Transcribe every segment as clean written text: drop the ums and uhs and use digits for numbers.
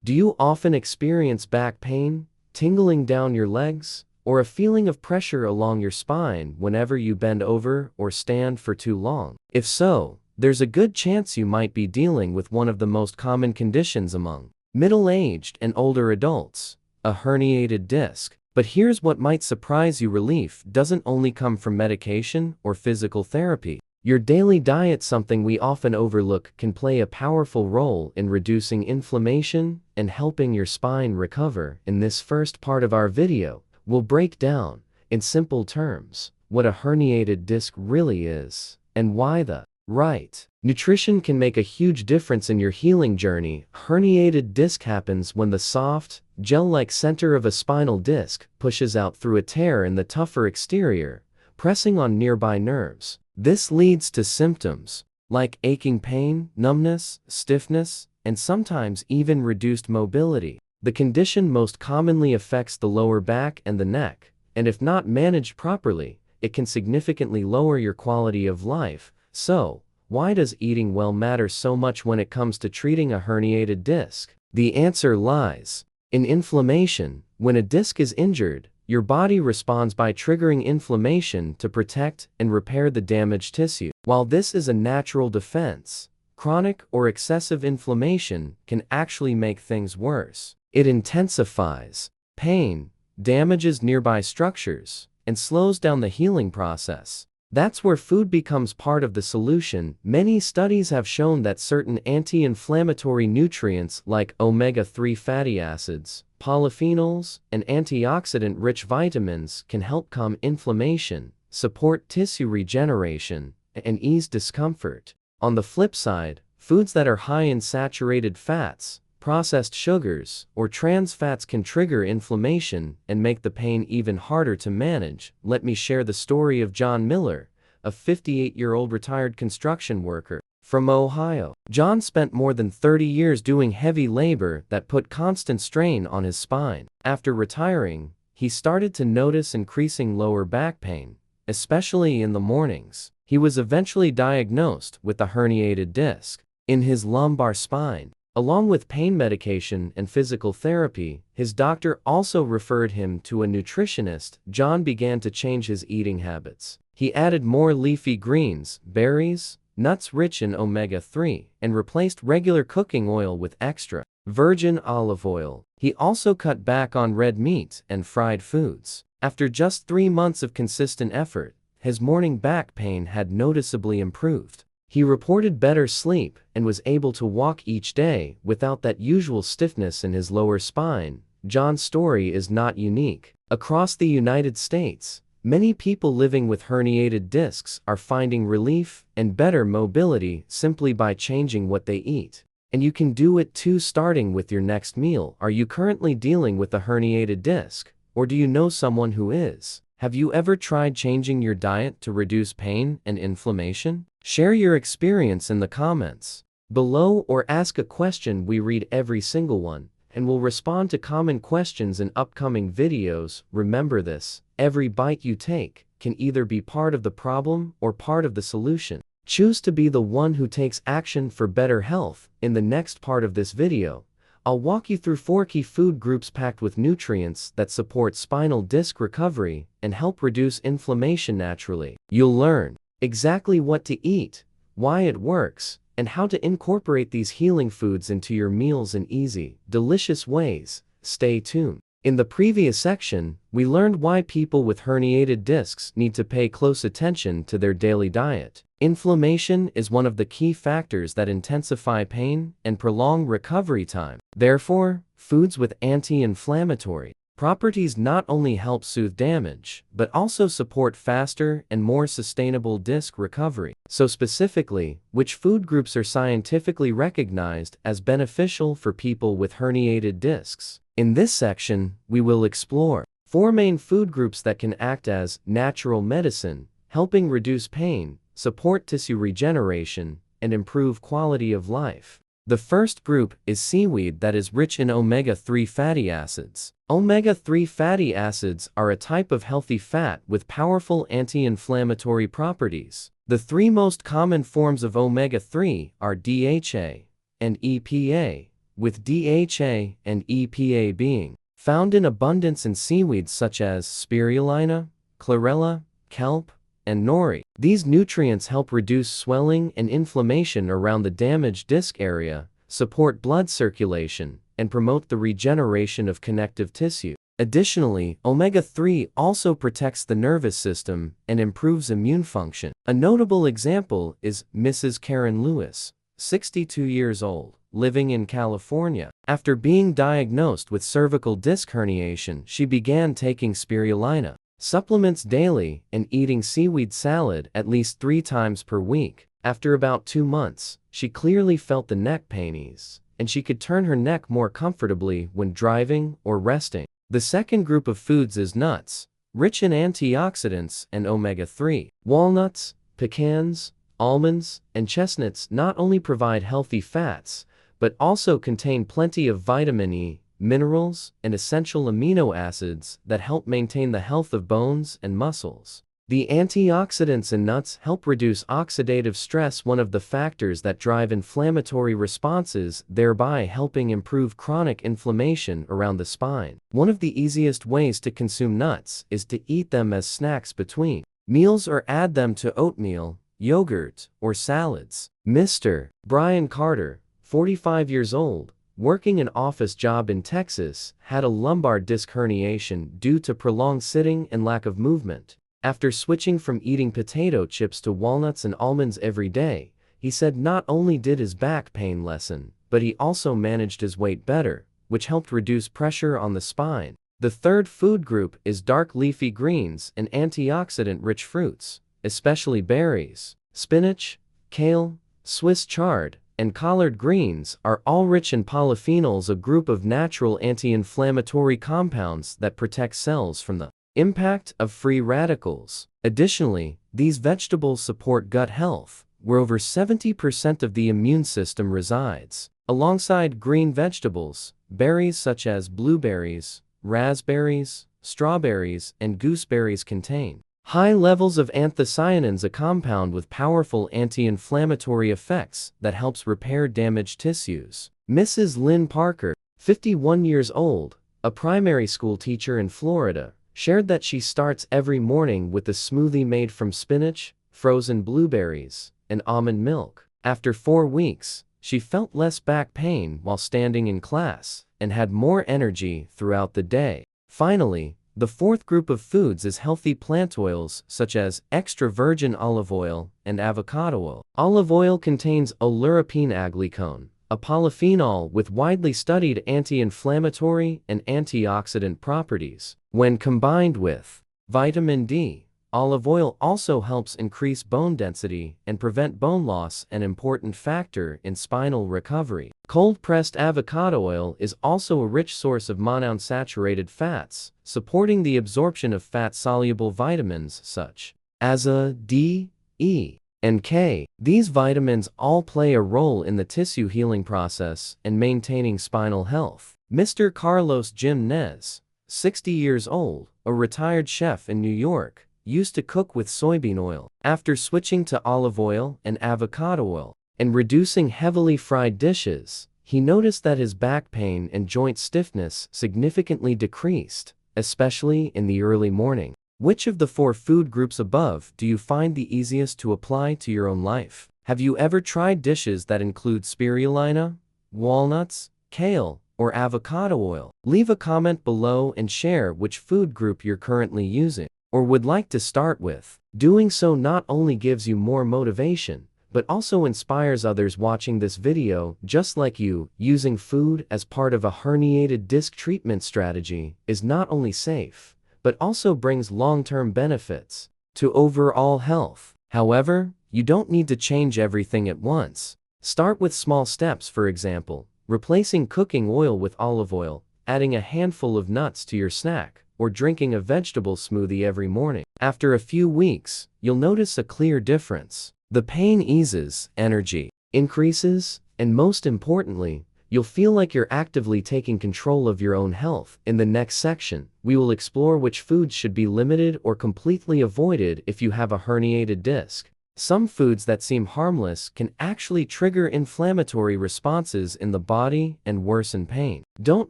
Do you often experience back pain, tingling down your legs, or a feeling of pressure along your spine whenever you bend over or stand for too long? If so, there's a good chance you might be dealing with one of the most common conditions among middle-aged and older adults, a herniated disc. But here's what might surprise you: relief doesn't only come from medication or physical therapy. Your daily diet, something we often overlook, can play a powerful role in reducing inflammation and helping your spine recover. In this first part of our video, we'll break down, in simple terms, what a herniated disc really is, and why the right nutrition can make a huge difference in your healing journey. Herniated disc happens when the soft, gel-like center of a spinal disc pushes out through a tear in the tougher exterior, pressing on nearby nerves. This leads to symptoms like aching pain, numbness, stiffness, and sometimes even reduced mobility. The condition most commonly affects the lower back and the neck, and if not managed properly, it can significantly lower your quality of life. So, why does eating well matter so much when it comes to treating a herniated disc? The answer lies in inflammation. When a disc is injured, your body responds by triggering inflammation to protect and repair the damaged tissue. While this is a natural defense, chronic or excessive inflammation can actually make things worse. It intensifies pain, damages nearby structures, and slows down the healing process. That's where food becomes part of the solution. Many studies have shown that certain anti-inflammatory nutrients like omega-3 fatty acids, polyphenols, and antioxidant-rich vitamins can help calm inflammation, support tissue regeneration, and ease discomfort. On the flip side, foods that are high in saturated fats, processed sugars, or trans fats can trigger inflammation and make the pain even harder to manage. Let me share the story of John Miller, a 58-year-old retired construction worker from Ohio. John spent more than 30 years doing heavy labor that put constant strain on his spine. After retiring, he started to notice increasing lower back pain, especially in the mornings. He was eventually diagnosed with a herniated disc in his lumbar spine. Along with pain medication and physical therapy, his doctor also referred him to a nutritionist. John began to change his eating habits. He added more leafy greens, berries, nuts rich in omega-3, and replaced regular cooking oil with extra virgin olive oil. He also cut back on red meat and fried foods. After just 3 months of consistent effort, his morning back pain had noticeably improved. He reported better sleep and was able to walk each day without that usual stiffness in his lower spine. John's story is not unique. Across the United States, many people living with herniated discs are finding relief and better mobility simply by changing what they eat. And you can do it too, starting with your next meal. Are you currently dealing with a herniated disc, or do you know someone who is? Have you ever tried changing your diet to reduce pain and inflammation? Share your experience in the comments below or ask a question. We read every single one, and we'll respond to common questions in upcoming videos. Remember this: every bite you take can either be part of the problem or part of the solution. Choose to be the one who takes action for better health. In the next part of this video, I'll walk you through 4 key food groups packed with nutrients that support spinal disc recovery and help reduce inflammation naturally. You'll learn exactly what to eat, why it works, and how to incorporate these healing foods into your meals in easy, delicious ways. Stay tuned. In the previous section, we learned why people with herniated discs need to pay close attention to their daily diet. Inflammation is one of the key factors that intensify pain and prolong recovery time. Therefore, foods with anti-inflammatory properties not only help soothe damage, but also support faster and more sustainable disc recovery. So specifically, which food groups are scientifically recognized as beneficial for people with herniated discs? In this section, we will explore 4 main food groups that can act as natural medicine, helping reduce pain, support tissue regeneration, and improve quality of life. The first group is seaweed, that is rich in omega-3 fatty acids. Omega-3 fatty acids are a type of healthy fat with powerful anti-inflammatory properties. The 3 most common forms of omega-3 are DHA and EPA, with DHA and EPA being found in abundance in seaweeds such as spirulina, chlorella, kelp, and nori. These nutrients help reduce swelling and inflammation around the damaged disc area, support blood circulation, and promote the regeneration of connective tissue. Additionally, omega-3 also protects the nervous system and improves immune function. A notable example is Mrs. Karen Lewis, 62 years old, living in California. After being diagnosed with cervical disc herniation, she began taking spirulina supplements daily and eating seaweed salad at least 3 times per week. After about 2 months, she clearly felt the neck pain ease, and she could turn her neck more comfortably when driving or resting. The second group of foods is nuts, rich in antioxidants and omega-3. Walnuts, pecans, almonds, and chestnuts not only provide healthy fats, but also contain plenty of vitamin E, minerals, and essential amino acids that help maintain the health of bones and muscles. The antioxidants in nuts help reduce oxidative stress, one of the factors that drive inflammatory responses, thereby helping improve chronic inflammation around the spine. One of the easiest ways to consume nuts is to eat them as snacks between meals or add them to oatmeal, yogurt, or salads. Mr. Brian Carter, 45 years old, working an office job in Texas, had a lumbar disc herniation due to prolonged sitting and lack of movement. After switching from eating potato chips to walnuts and almonds every day, he said not only did his back pain lessen, but he also managed his weight better, which helped reduce pressure on the spine. The third food group is dark leafy greens and antioxidant-rich fruits, especially berries. Spinach, kale, Swiss chard, and collard greens are all rich in polyphenols, a group of natural anti-inflammatory compounds that protect cells from the impact of free radicals. Additionally, these vegetables support gut health, where over 70% of the immune system resides. Alongside green vegetables, berries such as blueberries, raspberries, strawberries, and gooseberries contain high levels of anthocyanins, a compound with powerful anti-inflammatory effects that helps repair damaged tissues. Mrs. Lynn Parker, 51 years old, a primary school teacher in Florida, shared that she starts every morning with a smoothie made from spinach, frozen blueberries, and almond milk. After 4 weeks, she felt less back pain while standing in class and had more energy throughout the day. Finally, the fourth group of foods is healthy plant oils such as extra virgin olive oil and avocado oil. Olive oil contains oleuropein aglycone, a polyphenol with widely studied anti-inflammatory and antioxidant properties. When combined with vitamin D, olive oil also helps increase bone density and prevent bone loss, an important factor in spinal recovery. Cold-pressed avocado oil is also a rich source of monounsaturated fats, supporting the absorption of fat-soluble vitamins such as A, D, E, and K. These vitamins all play a role in the tissue healing process and maintaining spinal health. Mr. Carlos Jimenez, 60 years old, a retired chef in New York, used to cook with soybean oil. After switching to olive oil and avocado oil and reducing heavily fried dishes, he noticed that his back pain and joint stiffness significantly decreased, especially in the early morning. Which of the 4 food groups above do you find the easiest to apply to your own life? Have you ever tried dishes that include spirulina, walnuts, kale, or avocado oil? Leave a comment below and share which food group you're currently using or would like to start with. Doing so not only gives you more motivation, but also inspires others watching this video just like you. Using food as part of a herniated disc treatment strategy is not only safe, but also brings long-term benefits to overall health. However, you don't need to change everything at once. Start with small steps, for example, replacing cooking oil with olive oil, adding a handful of nuts to your snack, or drinking a vegetable smoothie every morning. After a few weeks, you'll notice a clear difference. The pain eases, energy increases, and most importantly, you'll feel like you're actively taking control of your own health. In the next section, we will explore which foods should be limited or completely avoided if you have a herniated disc. Some foods that seem harmless can actually trigger inflammatory responses in the body and worsen pain. Don't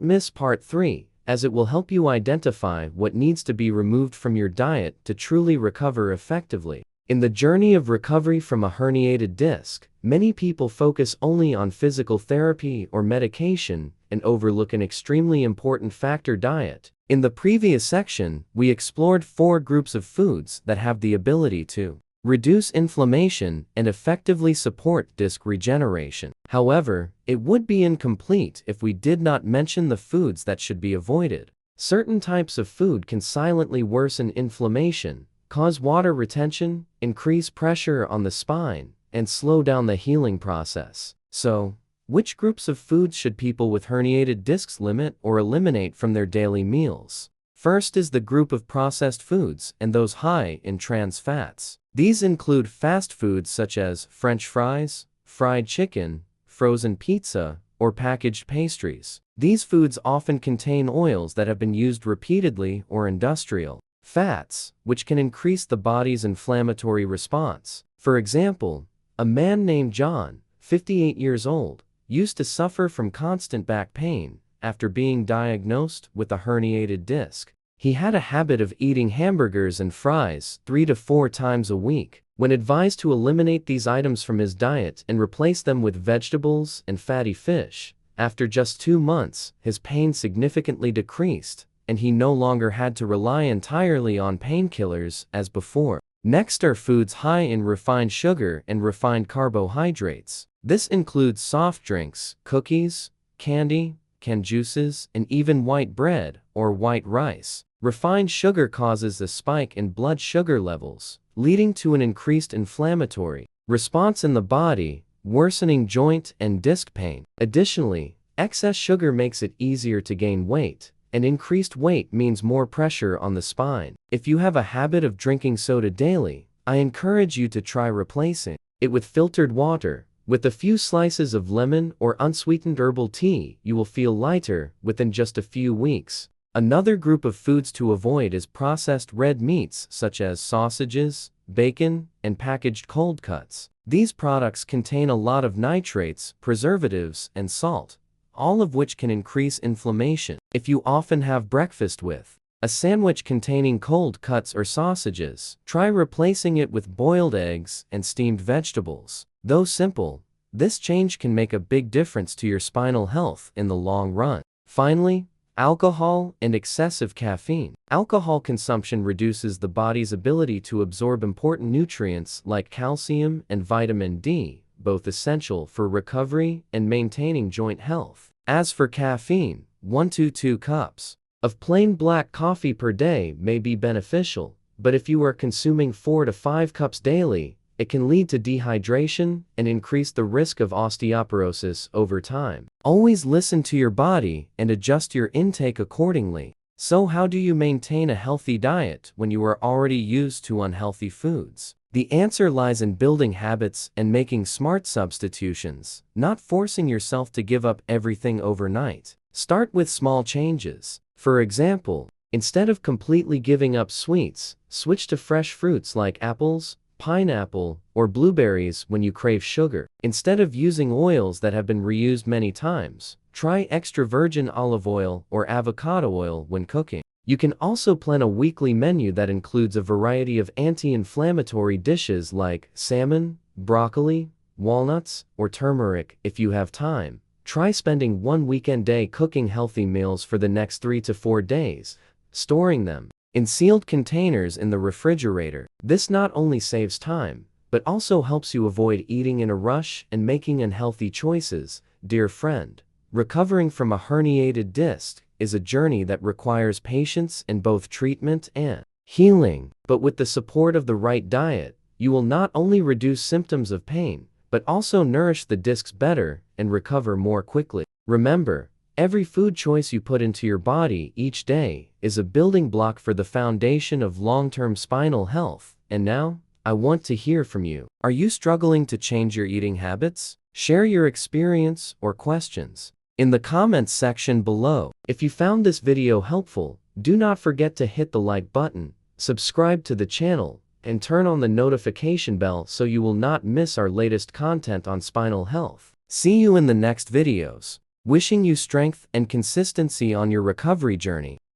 miss part 3, as it will help you identify what needs to be removed from your diet to truly recover effectively. In the journey of recovery from a herniated disc, many people focus only on physical therapy or medication and overlook an extremely important factor: diet. In the previous section, we explored 4 groups of foods that have the ability to reduce inflammation and effectively support disc regeneration. However, it would be incomplete if we did not mention the foods that should be avoided. Certain types of food can silently worsen inflammation, cause water retention, increase pressure on the spine, and slow down the healing process. So, which groups of foods should people with herniated discs limit or eliminate from their daily meals? First is the group of processed foods and those high in trans fats. These include fast foods such as French fries, fried chicken, frozen pizza, or packaged pastries. These foods often contain oils that have been used repeatedly or industrial fats, which can increase the body's inflammatory response. For example, a man named John, 58 years old, used to suffer from constant back pain after being diagnosed with a herniated disc. He had a habit of eating hamburgers and fries 3 to 4 times a week. When advised to eliminate these items from his diet and replace them with vegetables and fatty fish, after just 2 months, his pain significantly decreased, and he no longer had to rely entirely on painkillers as before. Next are foods high in refined sugar and refined carbohydrates. This includes soft drinks, cookies, candy, canned juices, and even white bread or white rice. Refined sugar causes a spike in blood sugar levels, leading to an increased inflammatory response in the body, worsening joint and disc pain. Additionally, excess sugar makes it easier to gain weight, and increased weight means more pressure on the spine. If you have a habit of drinking soda daily, I encourage you to try replacing it with filtered water. With a few slices of lemon or unsweetened herbal tea, you will feel lighter within just a few weeks. Another group of foods to avoid is processed red meats such as sausages, bacon, and packaged cold cuts. These products contain a lot of nitrates, preservatives, and salt, all of which can increase inflammation. If you often have breakfast with a sandwich containing cold cuts or sausages, try replacing it with boiled eggs and steamed vegetables. Though simple, this change can make a big difference to your spinal health in the long run. Finally, alcohol and excessive caffeine. Alcohol consumption reduces the body's ability to absorb important nutrients like calcium and vitamin D, both essential for recovery and maintaining joint health. As for caffeine, 1 to 2 cups of plain black coffee per day may be beneficial, but if you are consuming 4 to 5 cups daily, it can lead to dehydration and increase the risk of osteoporosis over time. Always listen to your body and adjust your intake accordingly. So how do you maintain a healthy diet when you are already used to unhealthy foods? The answer lies in building habits and making smart substitutions, not forcing yourself to give up everything overnight. Start with small changes. For example, instead of completely giving up sweets, switch to fresh fruits like apples, pineapple, or blueberries when you crave sugar. Instead of using oils that have been reused many times, try extra virgin olive oil or avocado oil when cooking. You can also plan a weekly menu that includes a variety of anti-inflammatory dishes like salmon, broccoli, walnuts, or turmeric. If you have time, try spending one weekend day cooking healthy meals for the next 3 to 4 days, storing them in sealed containers in the refrigerator. This not only saves time, but also helps you avoid eating in a rush and making unhealthy choices. Dear friend, recovering from a herniated disc is a journey that requires patience in both treatment and healing. But with the support of the right diet, you will not only reduce symptoms of pain, but also nourish the discs better and recover more quickly. Remember, every food choice you put into your body each day is a building block for the foundation of long-term spinal health. And now, I want to hear from you. Are you struggling to change your eating habits? Share your experience or questions in the comments section below. If you found this video helpful, do not forget to hit the like button, subscribe to the channel, and turn on the notification bell so you will not miss our latest content on spinal health. See you in the next videos. Wishing you strength and consistency on your recovery journey.